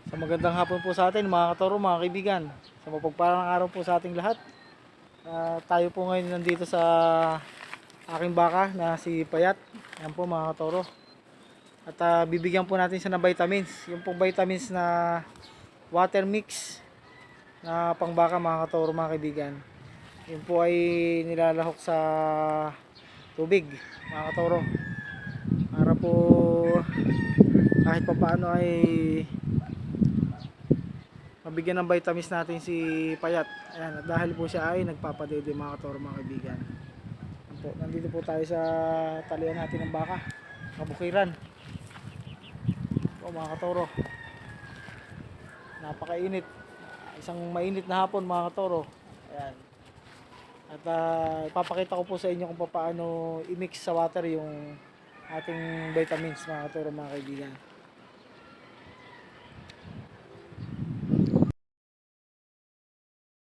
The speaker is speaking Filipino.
Sa magandang hapon po sa atin mga katoro, mga kaibigan. Sa mapagpalang araw po sa ating lahat. Tayo po ngayon nandito sa aking baka na si Payat. Yan po mga katoro. At bibigyan po natin siya ng vitamins. Yung pong vitamins na water mix na pangbaka mga katoro, mga kaibigan. Yun po ay nilalahok sa tubig mga katoro. Para po kahit pa paano ay mabigyan ng vitamins natin si Payat. Ayan, at dahil po siya ay nagpapadede mga katoro, mga kaibigan. Po, nandito po tayo sa talian natin ng baka, kabukiran. O mga katoro, napakainit. Isang mainit na hapon mga katoro. Ayan. At ipapakita ko po sa inyo kung paano i-mix sa water yung ating vitamins mga katoro, mga kaibigan.